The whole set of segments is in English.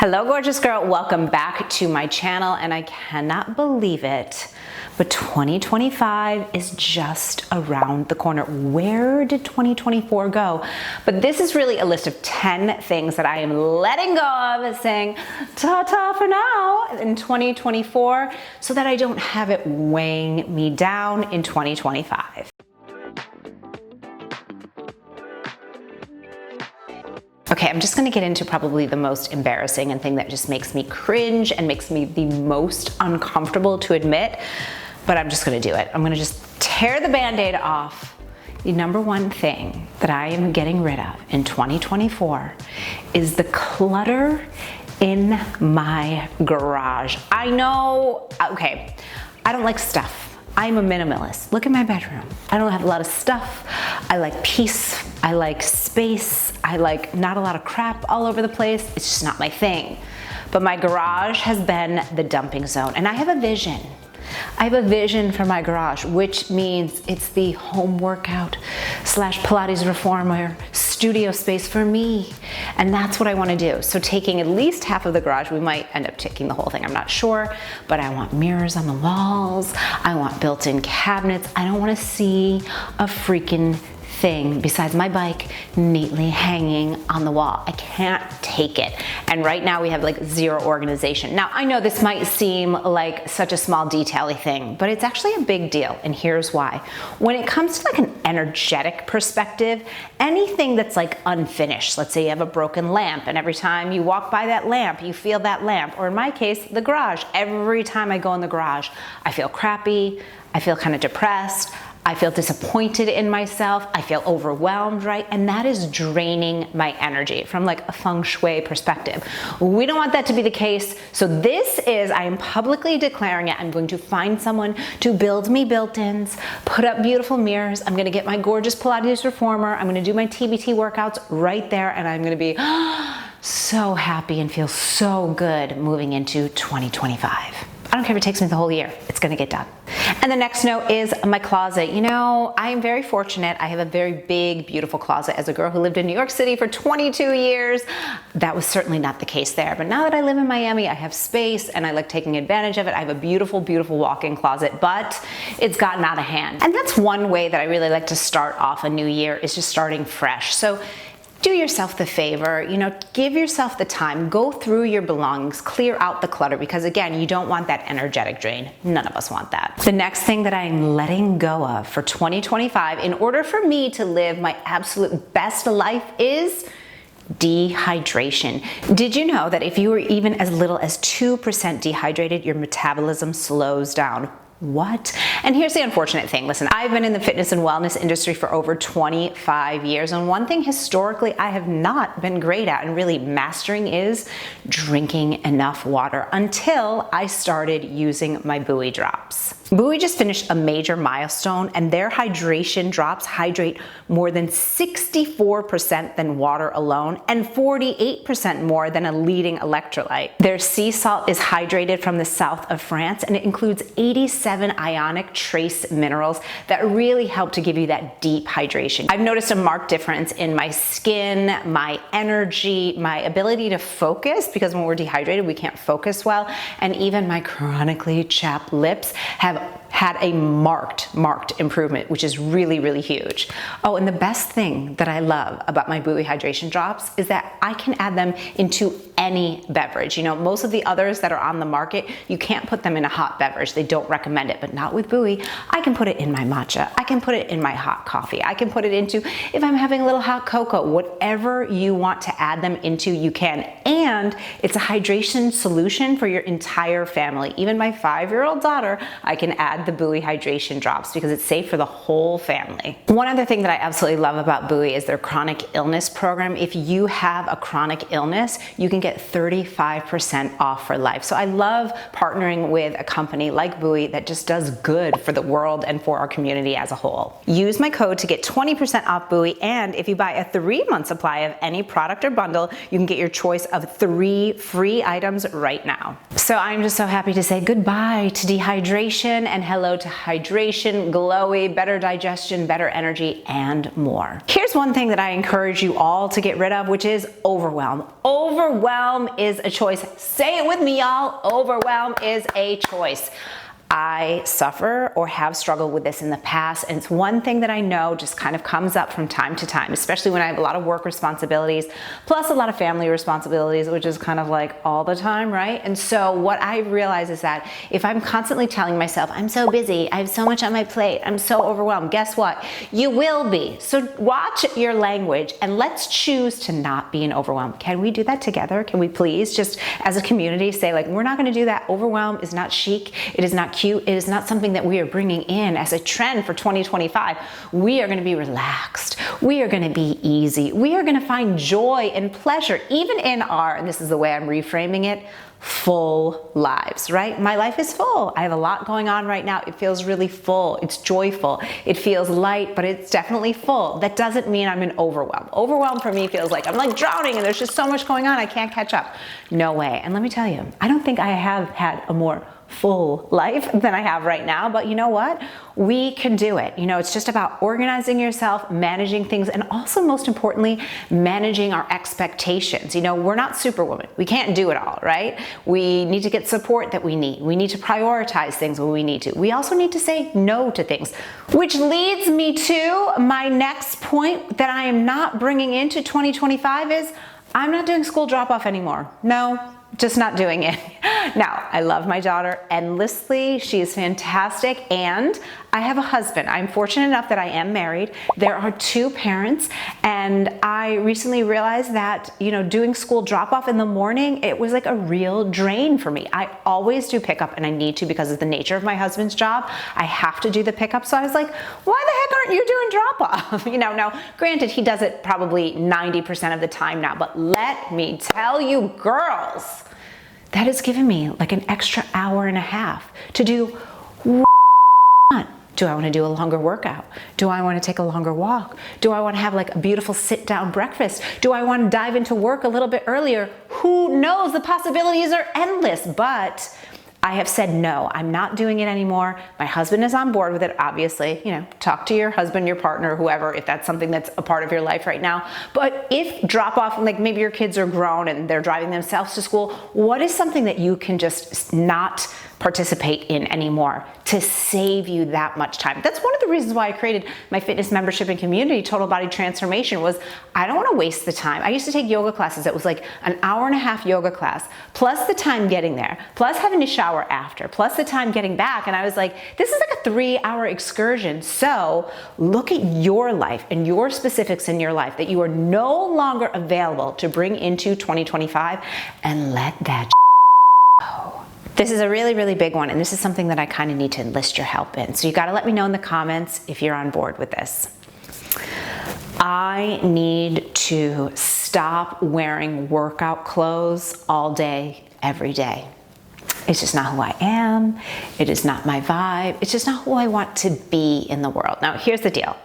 Hello, gorgeous girl. Welcome back to my channel, and I cannot believe it, but 2025 is just around the corner. Where did 2024 go? But this is really a list of 10 things that I am letting go of, saying ta-ta for now in 2024, so that I don't have it weighing me down in 2025. Okay, I'm just gonna get into probably the most embarrassing and thing that just makes me cringe and makes me the most uncomfortable to admit, but I'm just gonna do it. I'm gonna just tear the Band-Aid off. The number one thing that I am getting rid of in 2024 is the clutter in my garage. I know, okay, I don't like stuff. I'm a minimalist. Look at my bedroom. I don't have a lot of stuff. I like peace. I like space. I like not a lot of crap all over the place. It's just not my thing. But my garage has been the dumping zone, and I have a vision. I have a vision for my garage, which means it's the home workout / Pilates reformer studio space for me. And that's what I want to do. So taking at least half of the garage, we might end up taking the whole thing, I'm not sure, but I want mirrors on the walls. I want built-in cabinets. I don't want to see a freaking thing besides my bike neatly hanging on the wall. I can't take it. And right now we have like zero organization. Now I know this might seem like such a small detail-y thing, but it's actually a big deal, and here's why. When it comes to like an energetic perspective, anything that's like unfinished, let's say you have a broken lamp and every time you walk by that lamp, you feel that lamp, or in my case, the garage. Every time I go in the garage, I feel crappy, I feel kind of depressed, I feel disappointed in myself, I feel overwhelmed, right? And that is draining my energy from like a feng shui perspective. We don't want that to be the case. So this is, I am publicly declaring it. I'm going to find someone to build me built-ins, put up beautiful mirrors. I'm gonna get my gorgeous Pilates reformer. I'm gonna do my TBT workouts right there, and I'm gonna be so happy and feel so good moving into 2025. I don't care if it takes me the whole year, it's gonna get done. And the next note is my closet. You know, I am very fortunate. I have a very big, beautiful closet. As a girl who lived in New York City for 22 years, that was certainly not the case there. But now that I live in Miami, I have space and I like taking advantage of it. I have a beautiful, beautiful walk-in closet, but it's gotten out of hand. And that's one way that I really like to start off a new year, is just starting fresh. So do yourself the favor, you know, give yourself the time, go through your belongings, clear out the clutter, because again, you don't want that energetic drain. None of us want that. The next thing that I'm letting go of for 2025 in order for me to live my absolute best life is dehydration. Did you know that if you were even as little as 2% dehydrated, your metabolism slows down? What? And here's the unfortunate thing. Listen, I've been in the fitness and wellness industry for over 25 years. And one thing historically I have not been great at and really mastering is drinking enough water, until I started using my Buoy drops. Buoy just finished a major milestone, and their hydration drops hydrate more than 64% than water alone and 48% more than a leading electrolyte. Their sea salt is hydrated from the south of France, and it includes 87 ionic trace minerals that really help to give you that deep hydration. I've noticed a marked difference in my skin, my energy, my ability to focus, because when we're dehydrated, we can't focus well, and even my chronically chapped lips have had a marked improvement, which is really, really huge. Oh, and the best thing that I love about my Buoy hydration drops is that I can add them into any beverage. You know, most of the others that are on the market, you can't put them in a hot beverage. They don't recommend it, but not with Buoy. I can put it in my matcha. I can put it in my hot coffee. I can put it into, if I'm having a little hot cocoa, whatever you want to add them into, you can. And it's a hydration solution for your entire family. Even my 5-year-old daughter, I can add the Buoy hydration drops because it's safe for the whole family. One other thing that I absolutely love about Buoy is their chronic illness program. If you have a chronic illness, you can get 35% off for life. So I love partnering with a company like Buoy that just does good for the world and for our community as a whole. Use my code to get 20% off Buoy, and if you buy a 3-month supply of any product or bundle, you can get your choice of 3 free items right now. So I'm just so happy to say goodbye to dehydration and hello to hydration, glowy, better digestion, better energy, and more. Here's one thing that I encourage you all to get rid of, which is overwhelm. Overwhelm is a choice. Say it with me, y'all. Overwhelm is a choice. I suffer or have struggled with this in the past, and it's one thing that I know just kind of comes up from time to time, especially when I have a lot of work responsibilities, plus a lot of family responsibilities, which is kind of like all the time, right? And so what I realize is that if I'm constantly telling myself, I'm so busy, I have so much on my plate, I'm so overwhelmed, guess what? You will be. So watch your language and let's choose to not be in overwhelm. Can we do that together? Can we please just as a community say like, we're not gonna do that. Overwhelm is not chic, it is not cute. It is not something that we are bringing in as a trend for 2025. We are going to be relaxed. We are going to be easy. We are going to find joy and pleasure, even in our, and this is the way I'm reframing it, full lives, right? My life is full. I have a lot going on right now. It feels really full. It's joyful. It feels light, but it's definitely full. That doesn't mean I'm in overwhelm. Overwhelm for me feels like I'm like drowning and there's just so much going on. I can't catch up. No way. And let me tell you, I don't think I have had a more full life than I have right now, but you know what? We can do it. You know, it's just about organizing yourself, managing things, and also most importantly, managing our expectations. You know, we're not superwoman. We can't do it all, right? We need to get support that we need. We need to prioritize things when we need to. We also need to say no to things, which leads me to my next point that I am not bringing into 2025 is I'm not doing school drop-off anymore. No, just not doing it. Now, I love my daughter endlessly. She is fantastic. And I have a husband. I'm fortunate enough that I am married. There are two parents. And I recently realized that, you know, doing school drop off in the morning, it was like a real drain for me. I always do pickup and I need to because of the nature of my husband's job. I have to do the pickup. So I was like, why the heck aren't you doing drop off? You know, now granted, he does it probably 90% of the time now, but let me tell you girls, that has given me like an extra hour and a half to do what I want. Do I want to do a longer workout? Do I want to take a longer walk? Do I want to have like a beautiful sit down breakfast? Do I want to dive into work a little bit earlier? Who knows? The possibilities are endless, but I have said no, I'm not doing it anymore. My husband is on board with it, obviously. You know, talk to your husband, your partner, whoever, if that's something that's a part of your life right now. But if drop off, like maybe your kids are grown and they're driving themselves to school, what is something that you can just not participate in anymore to save you that much time? That's one of the reasons why I created my fitness membership and community, Total Body Transformation, was I don't want to waste the time. I used to take yoga classes. It was like an hour and a half yoga class, plus the time getting there, plus having to shower after, plus the time getting back. And I was like, this is like a 3-hour excursion. So look at your life and your specifics in your life that you are no longer available to bring into 2025 and let that go. This is a really, really big one, and this is something that I kind of need to enlist your help in. So you got to let me know in the comments if you're on board with this. I need to stop wearing workout clothes all day, every day. It's just not who I am. It is not my vibe. It's just not who I want to be in the world. Now, here's the deal.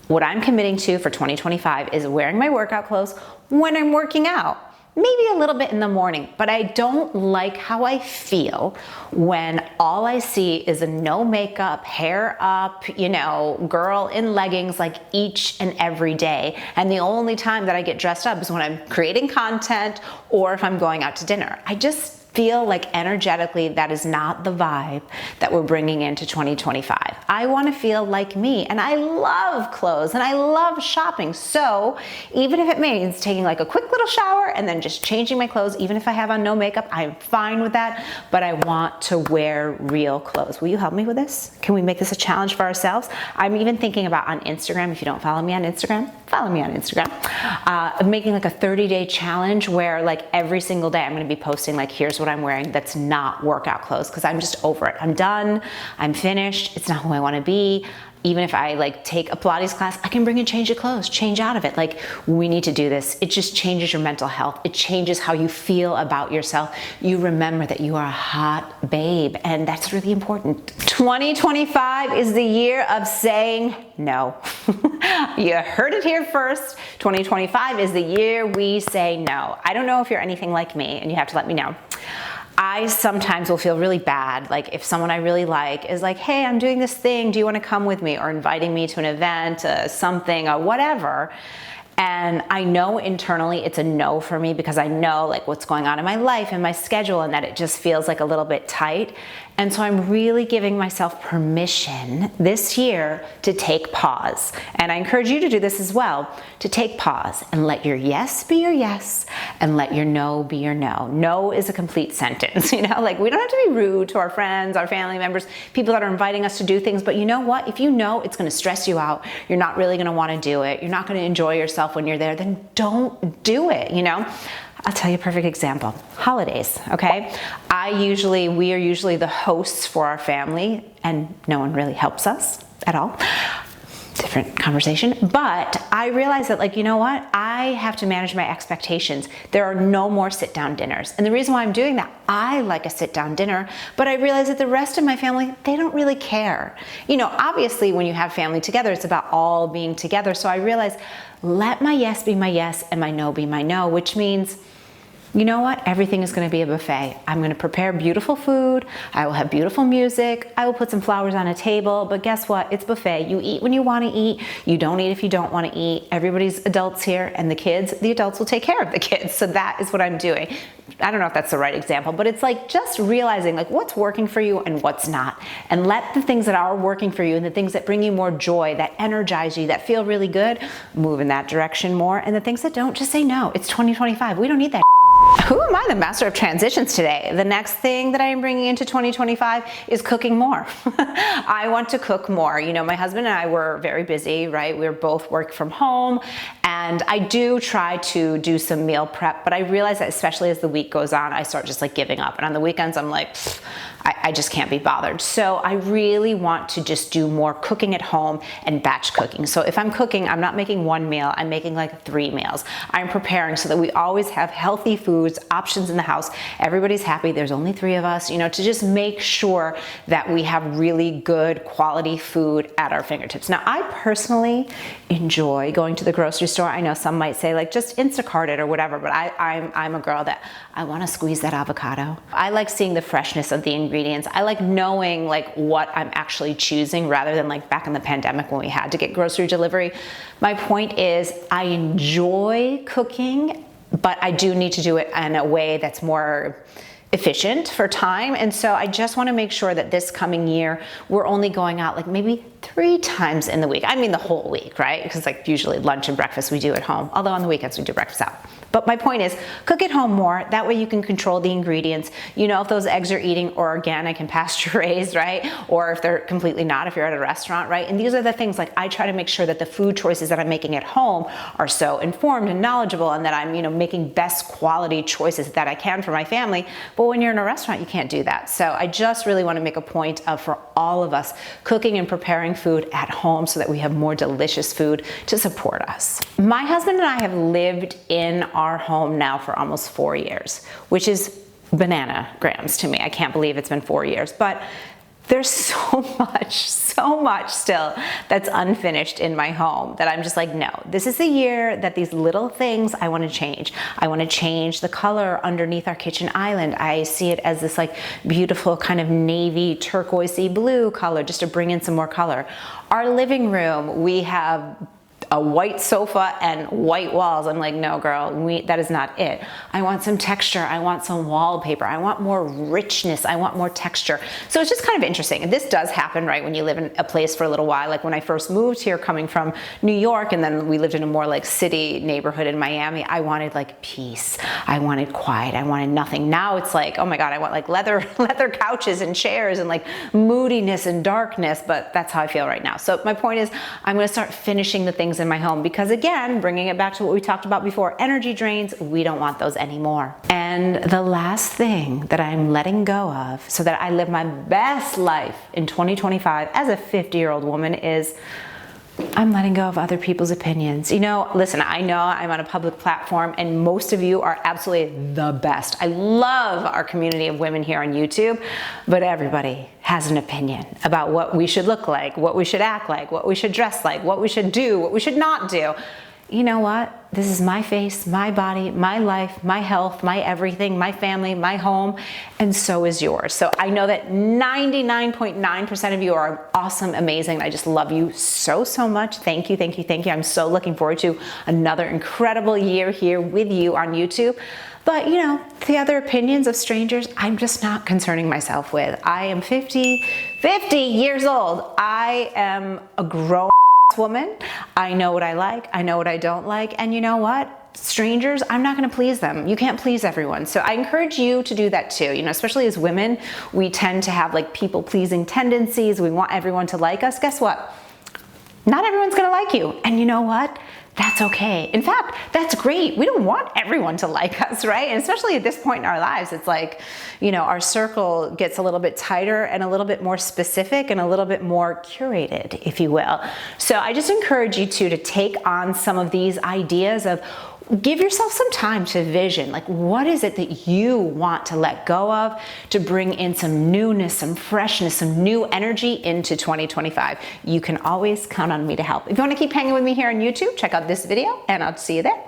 What I'm committing to for 2025 is wearing my workout clothes when I'm working out. Maybe a little bit in the morning, but I don't like how I feel when all I see is a no makeup, hair up, you know, girl in leggings like each and every day. And the only time that I get dressed up is when I'm creating content or if I'm going out to dinner. I just feel like energetically that is not the vibe that we're bringing into 2025. I want to feel like me, and I love clothes and I love shopping. So even if it means taking like a quick little shower and then just changing my clothes, even if I have on no makeup, I'm fine with that, but I want to wear real clothes. Will you help me with this? Can we make this a challenge for ourselves? I'm even thinking about on Instagram, if you don't follow me on Instagram, follow me on Instagram, making like a 30-day challenge where like every single day I'm going to be posting like, here's what I'm wearing that's not workout clothes, because I'm just over it. I'm done. I'm finished. It's not who I want to be. Even if I like take a Pilates class, I can bring a change of clothes, change out of it. Like, we need to do this. It just changes your mental health. It changes how you feel about yourself. You remember that you are a hot babe, and that's really important. 2025 is the year of saying no. You heard it here first. 2025 is the year we say no. I don't know if you're anything like me, and you have to let me know. I sometimes will feel really bad, like if someone I really like is like, hey, I'm doing this thing, do you want to come with me? Or inviting me to an event, something, or whatever. And I know internally it's a no for me because I know like what's going on in my life and my schedule, and that it just feels like a little bit tight. And so I'm really giving myself permission this year to take pause. And I encourage you to do this as well, to take pause and let your yes be your yes and let your no be your no. No is a complete sentence, you know, like we don't have to be rude to our friends, our family members, people that are inviting us to do things. But you know what? If you know it's going to stress you out, you're not really going to want to do it, you're not going to enjoy yourself when you're there, then don't do it, you know? I'll tell you a perfect example. Holidays, okay? We are usually the hosts for our family, and no one really helps us at all. Different conversation. But I realize that, like, you know what? I have to manage my expectations. There are no more sit-down dinners. And the reason why I'm doing that, I like a sit-down dinner, but I realize that the rest of my family, they don't really care. You know, obviously when you have family together, it's about all being together. So I realize, let my yes be my yes and my no be my no, which means, you know what? Everything is going to be a buffet. I'm going to prepare beautiful food. I will have beautiful music. I will put some flowers on a table, but guess what? It's buffet. You eat when you want to eat. You don't eat if you don't want to eat. Everybody's adults here, and the adults will take care of the kids. So that is what I'm doing. I don't know if that's the right example, but it's like just realizing like what's working for you and what's not. And let the things that are working for you and the things that bring you more joy, that energize you, that feel really good, move in that direction more. And the things that don't, just say no. It's 2025. We don't need that. Who am I, the master of transitions today? The next thing that I am bringing into 2025 is cooking more. I want to cook more. You know, my husband and I were very busy, right? We were both work from home, and I do try to do some meal prep, but I realize that especially as the week goes on, I start just like giving up. And on the weekends, I'm like, I just can't be bothered. So I really want to just do more cooking at home and batch cooking. So if I'm cooking, I'm not making one meal, I'm making like 3 meals. I'm preparing so that we always have healthy foods, options in the house. Everybody's happy. There's only 3 of us, you know, to just make sure that we have really good quality food at our fingertips. Now, I personally enjoy going to the grocery store. I know some might say like just Instacart it or whatever, but I'm a girl that I want to squeeze that avocado. I like seeing the freshness of the ingredients. I like knowing like what I'm actually choosing rather than like back in the pandemic when we had to get grocery delivery. My point is I enjoy cooking, but I do need to do it in a way that's more efficient for time. And so I just want to make sure that this coming year, we're only going out like maybe 3 times in the week. I mean the whole week, right? Because like usually lunch and breakfast we do at home, although on the weekends we do breakfast out. But my point is, cook at home more. That way you can control the ingredients. You know if those eggs are eating organic and pasture raised, right? Or if they're completely not, if you're at a restaurant, right? And these are the things like I try to make sure that the food choices that I'm making at home are so informed and knowledgeable, and that I'm, you know, making best quality choices that I can for my family. But when you're in a restaurant, you can't do that. So I just really want to make a point of, for all of us, cooking and preparing food at home so that we have more delicious food to support us. My husband and I have lived in our home now for almost 4 years, which is bananagrams to me. I can't believe it's been 4 years, but there's so much still that's unfinished in my home that I'm just like, no, this is the year that these little things I want to change. I want to change the color underneath our kitchen island. I see it as this like beautiful kind of navy turquoisey blue color, just to bring in some more color. Our living room, we have a white sofa and white walls. I'm like, no girl, that is not it. I want some texture. I want some wallpaper. I want more richness. I want more texture. So it's just kind of interesting. And this does happen, right, when you live in a place for a little while. Like when I first moved here coming from New York, and then we lived in a more like city neighborhood in Miami, I wanted like peace. I wanted quiet. I wanted nothing. Now it's like, oh my God, I want like leather couches and chairs and like moodiness and darkness, but that's how I feel right now. So my point is, I'm going to start finishing the things in my home, because again, bringing it back to what we talked about before, energy drains, we don't want those anymore. And the last thing that I'm letting go of so that I live my best life in 2025 as a 50-year-old woman is I'm letting go of other people's opinions. You know, listen, I know I'm on a public platform and most of you are absolutely the best. I love our community of women here on YouTube, but everybody has an opinion about what we should look like, what we should act like, what we should dress like, what we should do, what we should not do. you know what? This is my face, my body, my life, my health, my everything, my family, my home, and so is yours. So I know that 99.9% of you are awesome, amazing. I just love you so, so much. Thank you, thank you, thank you. I'm so looking forward to another incredible year here with you on YouTube. But you know, the other opinions of strangers, I'm just not concerning myself with. I am 50 years old. I am a grown woman. I know what I like, I know what I don't like, and you know what? Strangers, I'm not gonna please them. You can't please everyone. So I encourage you to do that too. You know, especially as women, we tend to have like people-pleasing tendencies. We want everyone to like us. Guess what? Not everyone's gonna like you. And you know what? That's okay. In fact, that's great. We don't want everyone to like us, right? And especially at this point in our lives, it's like, you know, our circle gets a little bit tighter and a little bit more specific and a little bit more curated, if you will. So I just encourage you to take on some of these ideas of give yourself some time to vision, like what is it that you want to let go of to bring in some newness, some freshness, some new energy into 2025. You can always count on me to help. If you want to keep hanging with me here on YouTube, check out this video and I'll see you there.